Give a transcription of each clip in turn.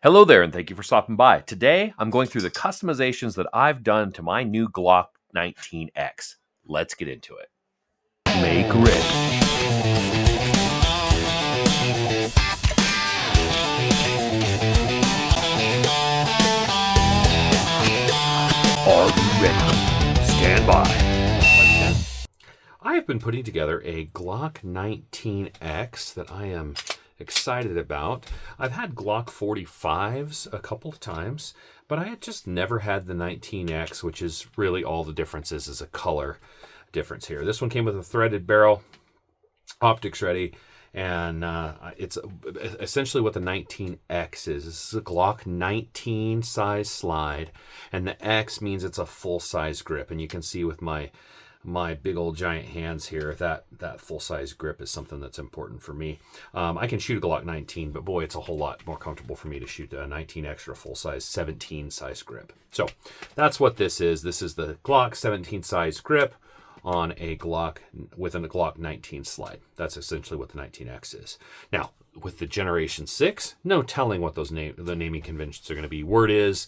Hello there, and thank you for stopping by. Today, I'm going through the customizations that I've done to my new Glock 19X. Let's get into it. Make ready. Are you ready? Stand by. I have been putting together a Glock 19X that I am excited about. I've had Glock 45s a couple of times, but I had just never had the 19X, which is really all the difference is a color difference here. This one came with a threaded barrel, optics ready, and it's essentially what the 19X is. This is a Glock 19 size slide, and the X means it's a full size grip, and you can see with my big old giant hands here, that full-size grip is something that's important for me. I can shoot a Glock 19, but boy, it's a whole lot more comfortable for me to shoot a 19X or a full-size 17 size grip. So that's what this is. This is the Glock 17 size grip on a Glock with a Glock 19 slide. That's essentially what the 19X is. Now, with the Generation 6, no telling what the naming conventions are going to be. Word is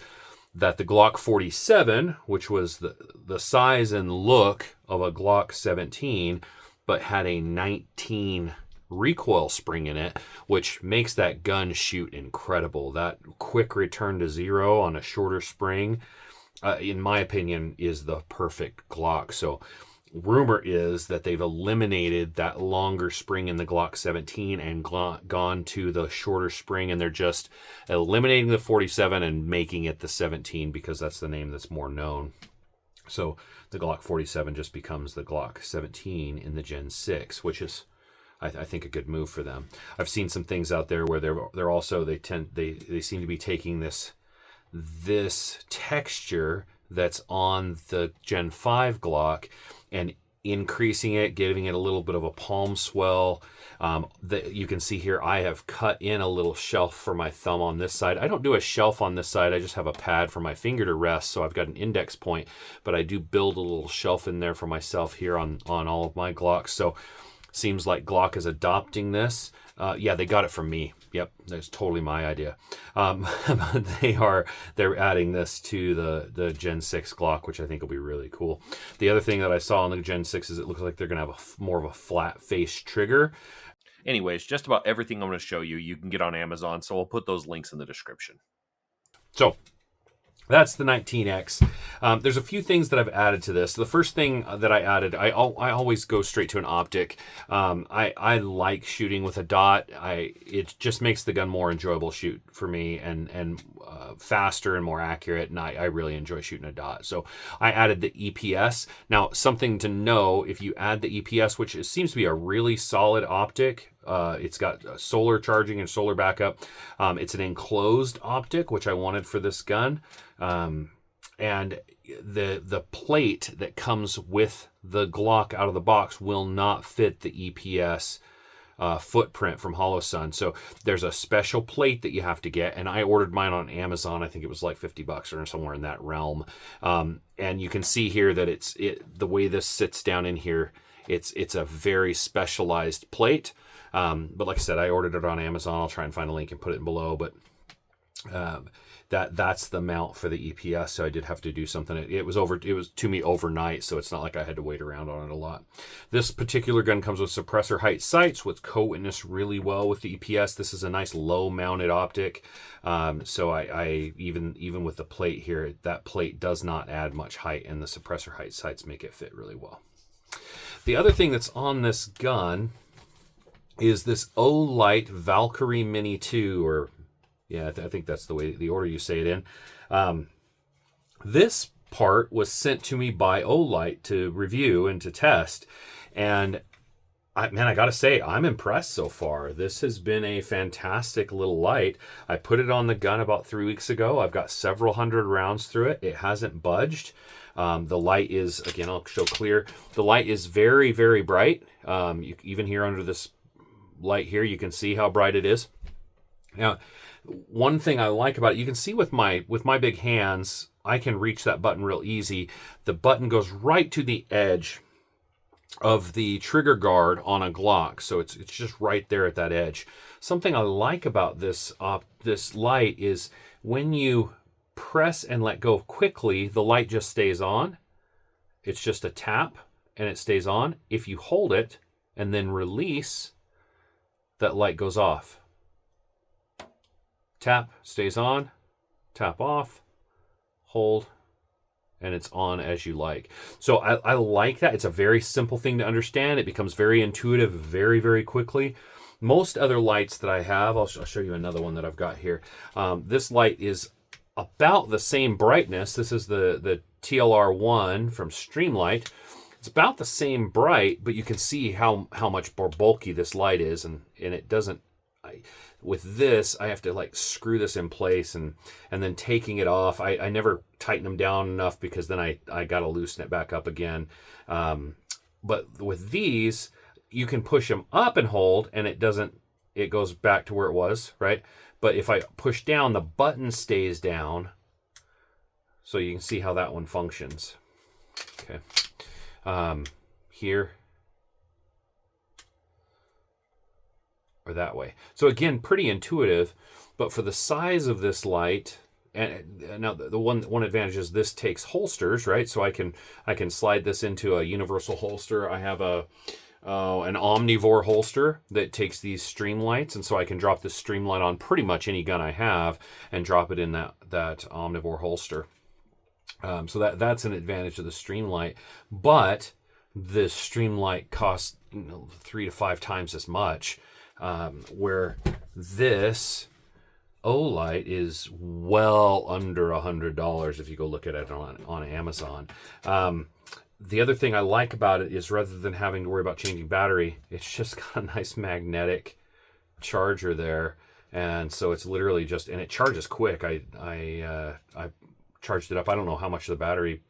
that the Glock 47, which was the size and look of a Glock 17, but had a 19 recoil spring in it, which makes that gun shoot incredible. That quick return to zero on a shorter spring, in my opinion, is the perfect Glock. So rumor is that they've eliminated that longer spring in the Glock 17 and gone to the shorter spring, and they're just eliminating the 47 and making it the 17 because that's the name that's more known. So the Glock 47 just becomes the Glock 17 in the Gen 6, which is, I think, a good move for them. I've seen some things out there where they're also they seem to be taking this texture that's on the Gen 5 Glock and increasing it, giving it a little bit of a palm swell. You can see here I have cut in a little shelf for my thumb on this side. I don't do a shelf on this side. I just have a pad for my finger to rest, so I've got an index point, but I do build a little shelf in there for myself here on all of my Glocks. So seems like Glock is adopting this. Yeah, they got it from me. Yep, that's totally my idea. They're adding this to the Gen 6 Glock, which I think will be really cool. The other thing that I saw on the Gen 6 is it looks like they're going to have more of a flat face trigger. Anyways, just about everything I'm going to show you, you can get on Amazon, so I'll put those links in the description. So that's the 19X. There's a few things that I've added to this. The first thing that I added, I always go straight to an optic. I like shooting with a dot. It just makes the gun more enjoyable shoot for me and faster and more accurate, and I really enjoy shooting a dot. So I added the EPS. Now, something to know, if you add the EPS, which seems to be a really solid optic, it's got solar charging and solar backup. It's an enclosed optic, which I wanted for this gun. And the plate that comes with the Glock out of the box will not fit the EPS footprint from Holosun. So there's a special plate that you have to get, and I ordered mine on Amazon. I think it was like $50 or somewhere in that realm. And you can see here that the way this sits down in here, it's a very specialized plate. But like I said, I ordered it on Amazon. I'll try and find a link and put it below. But that's the mount for the EPS. So I did have to do something. It was to me overnight, so it's not like I had to wait around on it a lot. This particular gun comes with suppressor height sights, which co-witness really well with the EPS. This is a nice low mounted optic. So I even with the plate here, that plate does not add much height, and the suppressor height sights make it fit really well. The other thing that's on this gun is this Olight Valkyrie Mini 2, or yeah, I think that's the order you say it in. This part was sent to me by Olight to review and to test, and I gotta say, I'm impressed so far. This has been a fantastic little light. I put it on the gun about 3 weeks ago. I've got several hundred rounds through it. It hasn't budged. The light is, again, I'll show clear. The light is very, very bright. Even here under this light here, you can see how bright it is. Now, one thing I like about it, you can see with my big hands, I can reach that button real easy. The button goes right to the edge of the trigger guard on a Glock, so it's just right there at that edge. something I like about this light is when you press and let go quickly, the light just stays on. It's just a tap and it stays on. If you hold it and then release, that light goes off. Tap, stays on, tap off, hold, and it's on as you like. So I like that. It's a very simple thing to understand. It becomes very intuitive very, very quickly. Most other lights that I have, I'll show you another one that I've got here. This light is about the same brightness. This is the TLR1 from Streamlight. It's about the same bright, but you can see how much more bulky this light is, and it doesn't. With this, I have to like screw this in place and then taking it off. I never tighten them down enough because then I got to loosen it back up again. But with these, you can push them up and hold, and it goes back to where it was, right? But if I push down, the button stays down. So you can see how that one functions. Okay. Here. Or that way. So again, pretty intuitive, but for the size of this light, and now the one advantage is this takes holsters, right? So I can slide this into a universal holster. I have an omnivore holster that takes these Streamlights, and so I can drop this Streamlight on pretty much any gun I have and drop it in that omnivore holster. So that's an advantage of the Streamlight, but this Streamlight costs 3 to 5 times as much. Where this Olight is well under $100 if you go look at it on Amazon. The other thing I like about it is rather than having to worry about changing battery, it's just got a nice magnetic charger there, and so it's literally just, and it charges quick. I charged it up. I don't know how much the battery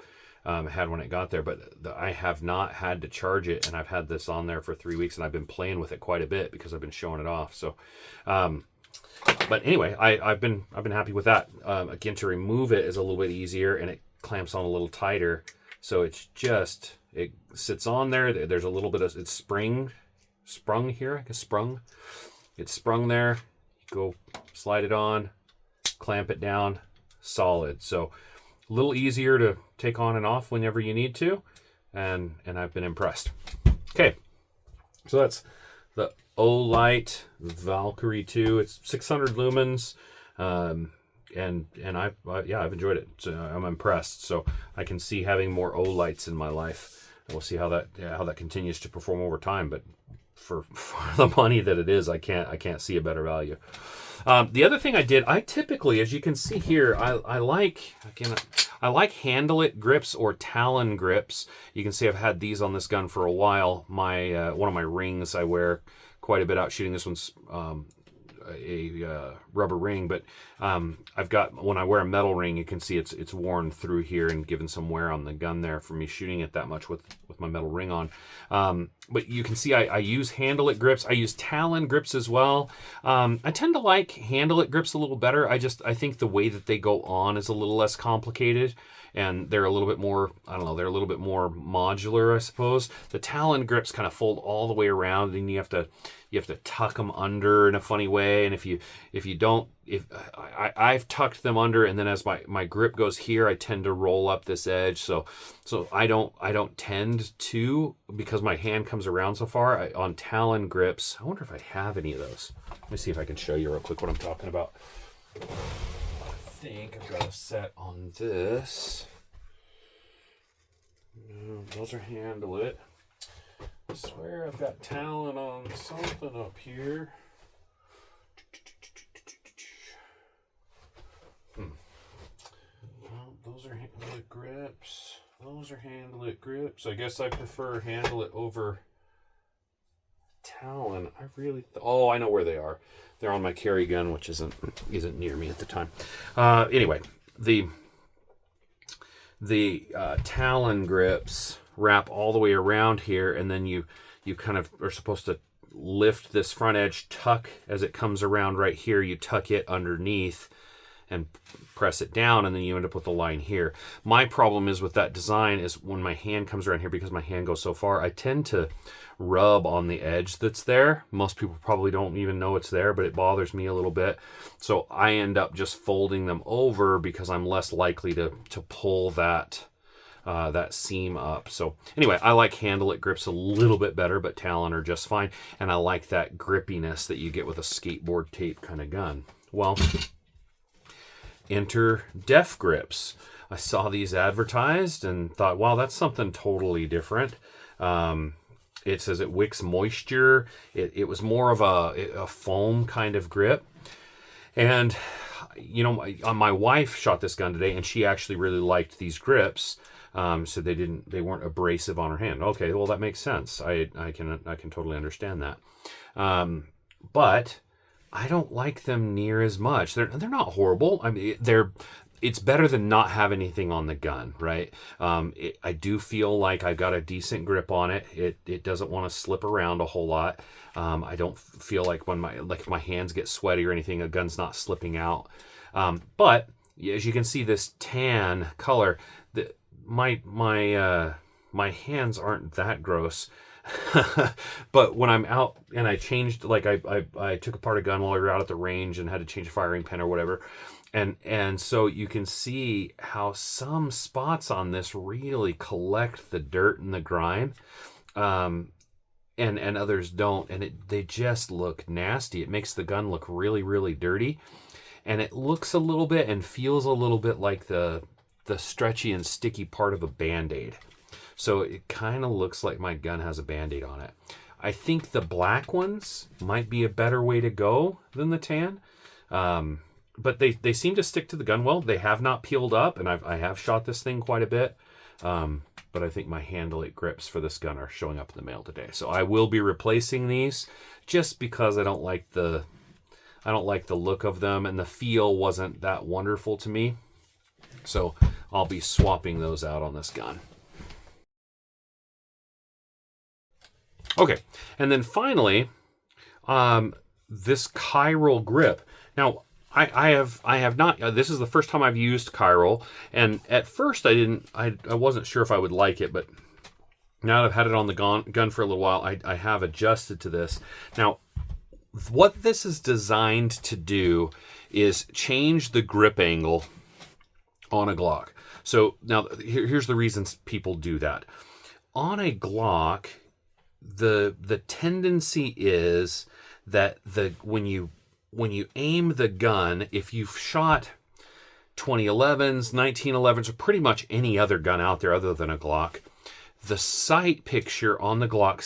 had when it got there, but I have not had to charge it, and I've had this on there for 3 weeks, and I've been playing with it quite a bit because I've been showing it off. So, but anyway, I've been happy with that. Again, to remove it is a little bit easier, and it clamps on a little tighter. So it sits on there. There's a little bit of it's sprung here. I guess sprung. It's sprung there. You go slide it on, clamp it down, solid. So a little easier to take on and off whenever you need to, and I've been impressed. Okay, so that's the Olight Valkyrie 2. It's 600 lumens, and I've enjoyed it. So I'm impressed. So I can see having more Olights in my life. We'll see how that continues to perform over time. But for the money that it is, I can't see a better value. The other thing I typically, as you can see here, I like HandleIt Grips or Talon grips. You can see I've had these on this gun for a while. My one of my rings I wear quite a bit out shooting. This one's a rubber ring, but I've got, when I wear a metal ring, you can see it's worn through here and given some wear on the gun there for me shooting it that much with my metal ring on. But you can see I use HandleIt grips. I use Talon grips as well. I tend to like HandleIt grips a little better. I think the way that they go on is a little less complicated, and they're a little bit more, I don't know, they're a little bit more modular, I suppose. The Talon grips kind of fold all the way around, and you have to tuck them under in a funny way. And if you don't, I've tucked them under, and then as my grip goes here, I tend to roll up this edge. So I don't tend to, because my hand comes around so far. On Talon grips, I wonder if I have any of those. Let me see if I can show you real quick what I'm talking about. I think I've got a set on this. No, those are HandleIt. I swear I've got Talon on something up here. Well, those are HandleIt grips. Those are HandleIt grips. I guess I prefer HandleIt over Talon. I really oh, I know where they are. They're on my carry gun, which isn't near me at the time. Anyway, the Talon grips wrap all the way around here, and then you kind of are supposed to lift this front edge, tuck as it comes around right here. You tuck it underneath, and press it down, and then you end up with a line here. My problem is with that design is when my hand comes around here, because my hand goes so far, I tend to rub on the edge that's there. Most people probably don't even know it's there, but it bothers me a little bit. So I end up just folding them over because I'm less likely to pull that seam up. So anyway, I like HandleIt Grips a little bit better, but Talon are just fine. And I like that grippiness that you get with a skateboard tape kind of gun. Well, enter Def Grips. I saw these advertised and thought, wow, that's something totally different. It says it wicks moisture. It was more of a foam kind of grip. And, you know, my wife shot this gun today, and she actually really liked these grips. So they weren't abrasive on her hand. Okay, well, that makes sense. I can totally understand that. But I don't like them near as much. They're not horrible. I mean, it's better than not have anything on the gun, right? I do feel like I've got a decent grip on it. It doesn't want to slip around a whole lot. I don't feel like when my hands get sweaty or anything, a gun's not slipping out. But as you can see, this tan color, my hands aren't that gross. But when I'm out and I changed, like I took apart a gun while we were out at the range and had to change a firing pin or whatever. And so you can see how some spots on this really collect the dirt and the grime, and others don't, and they just look nasty. It makes the gun look really, really dirty, and it looks a little bit and feels a little bit like the stretchy and sticky part of a Band-Aid. So it kind of looks like my gun has a Band-Aid on it. I think the black ones might be a better way to go than the tan. But they seem to stick to the gun well. They have not peeled up, and I have shot this thing quite a bit. But I think my HandleIt Grips for this gun are showing up in the mail today. So I will be replacing these just because I don't like the look of them, and the feel wasn't that wonderful to me. So I'll be swapping those out on this gun. Okay, and then finally, this chiral grip. Now, I have not. This is the first time I've used chiral, and at first I wasn't sure if I would like it, but now that I've had it on the gun for a little while, I have adjusted to this. Now, what this is designed to do is change the grip angle on a Glock. So now here's the reasons people do that. On a Glock, the tendency is that when you aim the gun, if you've shot 2011s, 1911s, or pretty much any other gun out there other than a Glock, the sight picture on the Glock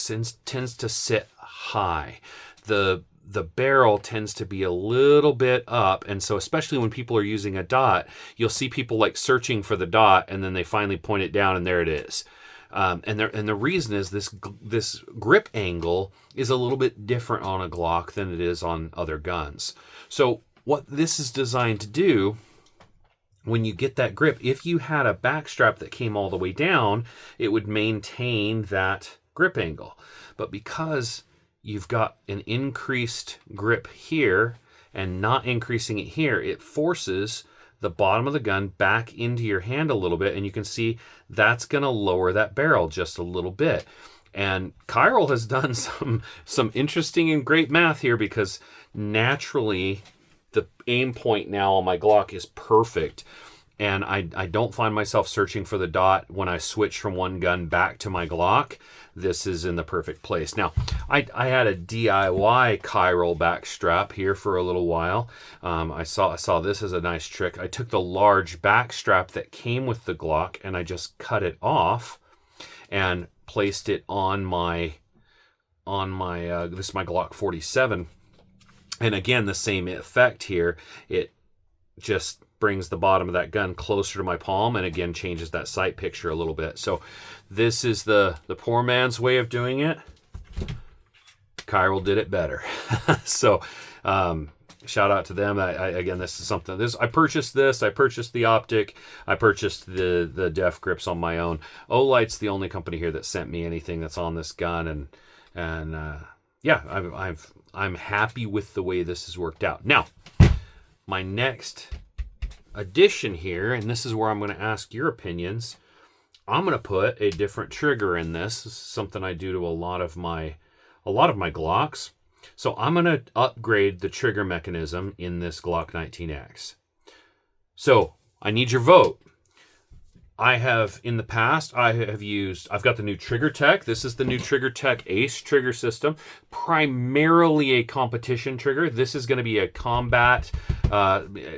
tends to sit high. The barrel tends to be a little bit up, and so especially when people are using a dot, you'll see people like searching for the dot, and then they finally point it down, and there it is. And the reason is this grip angle is a little bit different on a Glock than it is on other guns. So what this is designed to do, when you get that grip, if you had a backstrap that came all the way down, it would maintain that grip angle. But because you've got an increased grip here and not increasing it here, it forces the bottom of the gun back into your hand a little bit, and you can see that's going to lower that barrel just a little bit. And chiral has done some interesting and great math here, because naturally the aim point now on my Glock is perfect, and I don't find myself searching for the dot when I switch from one gun back to my Glock. This is in the perfect place. Now, I had a DIY chiral back strap here for a little while. I saw this as a nice trick. I took the large back strap that came with the Glock, and I just cut it off and placed it on my this is my Glock 47. And again, the same effect here. It just brings the bottom of that gun closer to my palm, and again changes that sight picture a little bit. So this is the poor man's way of doing it. Chiral did it better. So shout out to them. Again, this is something. I purchased this. I purchased the optic. I purchased the Def Grips on my own. Olight's the only company here that sent me anything that's on this gun, and yeah, I'm happy with the way this has worked out. Now, my next addition here, and this is where I'm going to ask your opinions, I'm going to put a different trigger in this. This is something I do to a lot of my Glocks. So I'm going to upgrade the trigger mechanism in this Glock 19X. So I need your vote. I have, in the past, I've got the new Trigger Tech. This is the new Trigger Tech Ace trigger system, primarily a competition trigger. This is going to be a combat,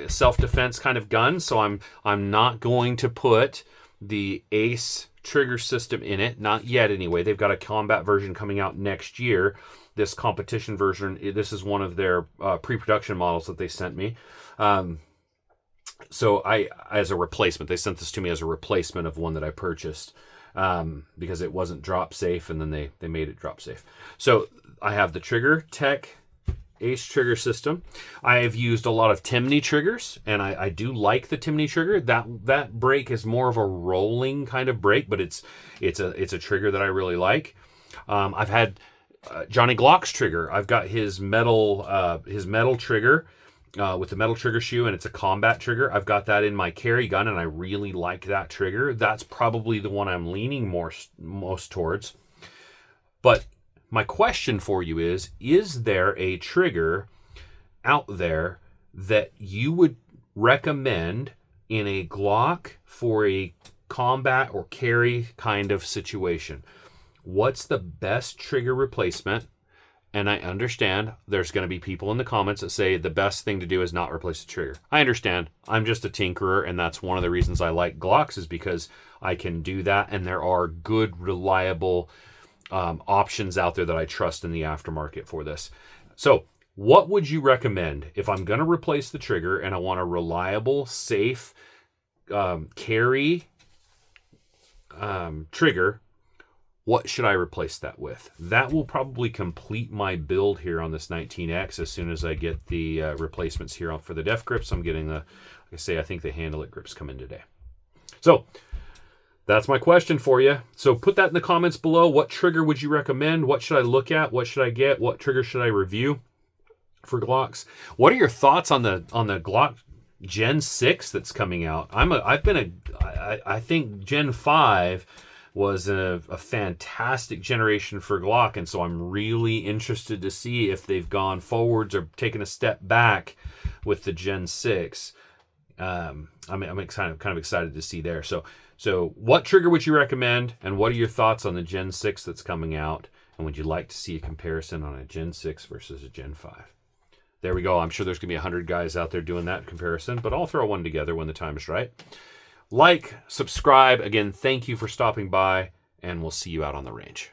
self-defense kind of gun. So I'm not going to put the Ace trigger system in it, not yet anyway. They've got a combat version coming out next year. This competition version, this is one of their pre-production models that they sent me. So as a replacement, they sent this to me as a replacement of one that I purchased because it wasn't drop safe, and then they made it drop safe. So I have the Trigger Tech Ace trigger system. I have used a lot of Timney triggers, and I do like the Timney trigger. That brake is more of a rolling kind of brake, but it's a trigger that I really like. I've had Johnny Glock's trigger. I've got his metal trigger. With the metal trigger shoe, and it's a combat trigger. I've got that in my carry gun, and I really like that trigger. That's probably the one I'm leaning most towards. But my question for you is there a trigger out there that you would recommend in a Glock for a combat or carry kind of situation? What's the best trigger replacement? And I understand there's going to be people in the comments that say the best thing to do is not replace the trigger. I understand. I'm just a tinkerer, and that's one of the reasons I like Glocks, is because I can do that, and there are good, reliable options out there that I trust in the aftermarket for this. So what would you recommend if I'm going to replace the trigger and I want a reliable, safe carry trigger? What should I replace that with? That will probably complete my build here on this 19X as soon as I get the replacements here for the def grips. I'm getting like I say, I think the HandleIt grips come in today. So that's my question for you. So put that in the comments below. What trigger would you recommend? What should I look at? What should I get? What trigger should I review for Glocks? What are your thoughts on the Glock Gen 6 that's coming out? I think Gen 5 was a fantastic generation for Glock, and so I'm really interested to see if they've gone forwards or taken a step back with the Gen 6. I'm kind of excited to see there. So what trigger would you recommend, and what are your thoughts on the Gen 6 that's coming out, and would you like to see a comparison on a Gen 6 versus a Gen 5? There we go. I'm sure there's going to be 100 guys out there doing that comparison, but I'll throw one together when the time is right. Like, subscribe. Again, thank you for stopping by, and we'll see you out on the range.